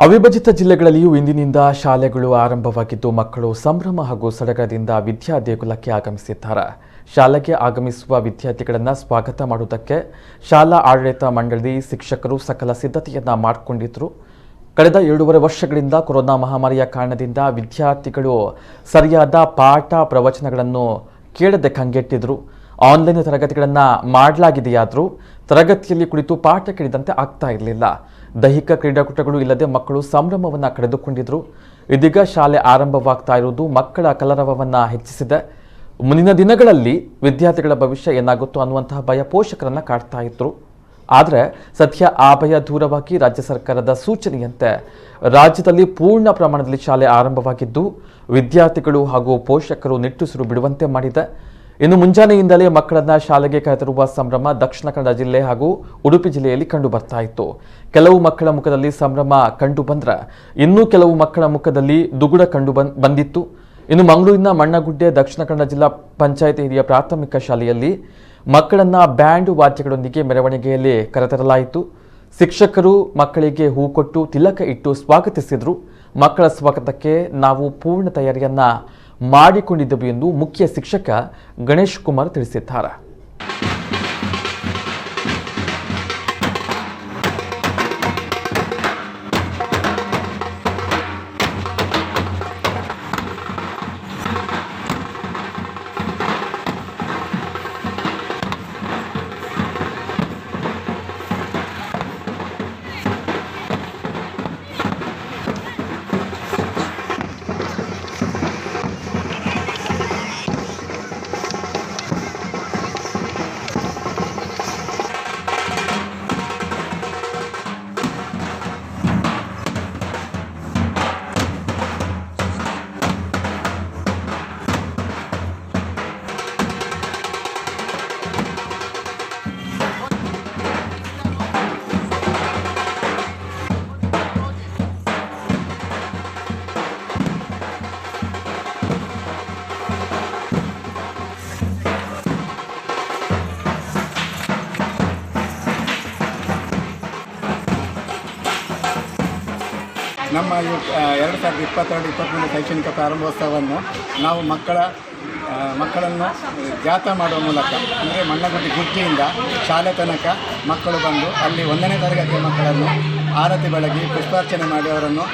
ಅವಿಭಜಿತ ಜಿಲ್ಲೆಗಳಲ್ಲಿಯೂ ಇಂದಿನಿಂದ ಶಾಲೆಗಳು ಆರಂಭವಾಗಿದ್ದು ಮಕ್ಕಳು ಸಂಭ್ರಮ ಹಾಗೂ ಸಡಗರದಿಂದ ವಿದ್ಯಾ ದೇಗುಲಕ್ಕೆ ಆಗಮಿಸಿದ್ದಾರೆ. ಶಾಲೆಗೆ ಆಗಮಿಸುವ ವಿದ್ಯಾರ್ಥಿಗಳನ್ನು ಸ್ವಾಗತ ಮಾಡುವುದಕ್ಕೆ ಶಾಲಾ ಆಡಳಿತ ಮಂಡಳಿ ಶಿಕ್ಷಕರು ಸಕಲ ಸಿದ್ಧತೆಯನ್ನ ಮಾಡಿಕೊಂಡಿದ್ರು. ಕಳೆದ 2.5 ವರ್ಷಗಳಿಂದ ಕೊರೋನಾ ಮಹಾಮಾರಿಯ ಕಾರಣದಿಂದ ವಿದ್ಯಾರ್ಥಿಗಳು ಸರಿಯಾದ ಪಾಠ ಪ್ರವಚನಗಳನ್ನು ಕೇಳದೆ ಕಂಗೆಟ್ಟಿದ್ರು. ಆನ್ಲೈನ್ ತರಗತಿಗಳನ್ನು ಮಾಡಲಾಗಿದೆಯಾದರೂ ತರಗತಿಯಲ್ಲಿ ಕುಳಿತು ಪಾಠ ಕೇಳಿದಂತೆ ಆಗ್ತಾ ಇರಲಿಲ್ಲ. ದೈಹಿಕ ಕ್ರೀಡಾಕೂಟಗಳು ಇಲ್ಲದೆ ಮಕ್ಕಳು ಸಂಭ್ರಮವನ್ನು ಕಳೆದುಕೊಂಡಿದ್ರು. ಇದೀಗ ಶಾಲೆ ಆರಂಭವಾಗ್ತಾ ಇರುವುದು ಮಕ್ಕಳ ಕಲರವವನ್ನು ಹೆಚ್ಚಿಸಿದೆ. ಮುಂದಿನ ದಿನಗಳಲ್ಲಿ ವಿದ್ಯಾರ್ಥಿಗಳ ಭವಿಷ್ಯ ಏನಾಗುತ್ತೋ ಅನ್ನುವಂತಹ ಭಯ ಪೋಷಕರನ್ನು ಕಾಡ್ತಾ ಇದ್ರು. ಆದರೆ ಸದ್ಯ ಆ ಭಯ ದೂರವಾಗಿ ರಾಜ್ಯ ಸರ್ಕಾರದ ಸೂಚನೆಯಂತೆ ರಾಜ್ಯದಲ್ಲಿ ಪೂರ್ಣ ಪ್ರಮಾಣದಲ್ಲಿ ಶಾಲೆ ಆರಂಭವಾಗಿದ್ದು ವಿದ್ಯಾರ್ಥಿಗಳು ಹಾಗೂ ಪೋಷಕರು ನಿಟ್ಟುಸಿರು ಬಿಡುವಂತೆ ಮಾಡಿದೆ. ಇನ್ನು ಮುಂಜಾನೆಯಿಂದಲೇ ಮಕ್ಕಳನ್ನ ಶಾಲೆಗೆ ಕರೆತರುವ ಸಂಭ್ರಮ ದಕ್ಷಿಣ ಕನ್ನಡ ಜಿಲ್ಲೆ ಹಾಗೂ ಉಡುಪಿ ಜಿಲ್ಲೆಯಲ್ಲಿ ಕಂಡು ಬರ್ತಾ ಇತ್ತು. ಕೆಲವು ಮಕ್ಕಳ ಮುಖದಲ್ಲಿ ಸಂಭ್ರಮ ಕಂಡು ಬಂದ್ರೆ ಇನ್ನೂ ಕೆಲವು ಮಕ್ಕಳ ಮುಖದಲ್ಲಿ ದುಗುಡ ಕಂಡು ಬಂದಿತ್ತು. ಇನ್ನು ಮಂಗಳೂರಿನ ಮಣ್ಣಗುಡ್ಡೆ ದಕ್ಷಿಣ ಕನ್ನಡ ಜಿಲ್ಲಾ ಪಂಚಾಯತ್ ಹಿರಿಯ ಪ್ರಾಥಮಿಕ ಶಾಲೆಯಲ್ಲಿ ಮಕ್ಕಳನ್ನ ಬ್ಯಾಂಡ್ ವಾದ್ಯಗಳೊಂದಿಗೆ ಮೆರವಣಿಗೆಯಲ್ಲಿ ಕರೆತರಲಾಯಿತು. ಶಿಕ್ಷಕರು ಮಕ್ಕಳಿಗೆ ಹೂ ಕೊಟ್ಟು ತಿಲಕ ಇಟ್ಟು ಸ್ವಾಗತಿಸಿದ್ರು. ಮಕ್ಕಳ ಸ್ವಾಗತಕ್ಕೆ ನಾವು ಪೂರ್ಣ ತಯಾರಿಯನ್ನ ಮಾಡಿಕೊಂಡಿದ್ದೆವು ಎಂದು ಮುಖ್ಯ ಶಿಕ್ಷಕ ಗಣೇಶ್ ಕುಮಾರ್ ತಿಳಿಸಿದ್ದಾರೆ. ನಮ್ಮ 2022-23 ಶೈಕ್ಷಣಿಕ ಪ್ರಾರಂಭೋತ್ಸವವನ್ನು ನಾವು ಮಕ್ಕಳನ್ನು ಜಾಥಾ ಮಾಡುವ ಮೂಲಕ ಅಂದರೆ ಮಣ್ಣಗುಡ್ಡೆ ಗುಡ್ಡೆಯಿಂದ ಶಾಲೆ ತನಕ ಮಕ್ಕಳು ಬಂದು ಅಲ್ಲಿ 1ನೇ ತರಗತಿಯ ಮಕ್ಕಳನ್ನು ಆರತಿ ಬೆಳಗಿ ಪುಷ್ಪಾರ್ಚನೆ ಮಾಡಿ ಅವರನ್ನು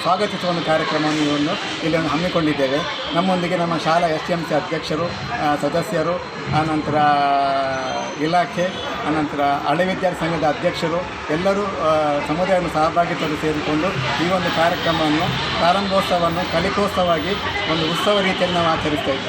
ಸ್ವಾಗತಿಸುವ ಒಂದು ಕಾರ್ಯಕ್ರಮವನ್ನು ಇಲ್ಲಿ ಹಮ್ಮಿಕೊಂಡಿದ್ದೇವೆ. ನಮ್ಮೊಂದಿಗೆ ನಮ್ಮ ಶಾಲಾ SMC ಅಧ್ಯಕ್ಷರು, ಸದಸ್ಯರು, ಆನಂತರ ಇಲಾಖೆ, ಅನಂತರ ಹಳೆ ವಿದ್ಯಾರ್ಥಿ ಸಂಘದ ಅಧ್ಯಕ್ಷರು ಎಲ್ಲರೂ ಸಮುದಾಯವನ್ನು ಸಹಭಾಗಿತ್ವದಲ್ಲಿ ಸೇರಿಕೊಂಡು ಈ ಒಂದು ಕಾರ್ಯಕ್ರಮವನ್ನು ಪ್ರಾರಂಭೋತ್ಸವವನ್ನು ಕಲಿಕೋತ್ಸವವಾಗಿ ಒಂದು ಉತ್ಸವ ರೀತಿಯಲ್ಲಿ ನಾವು ಆಚರಿಸ್ತಾ ಇದ್ದೇವೆ.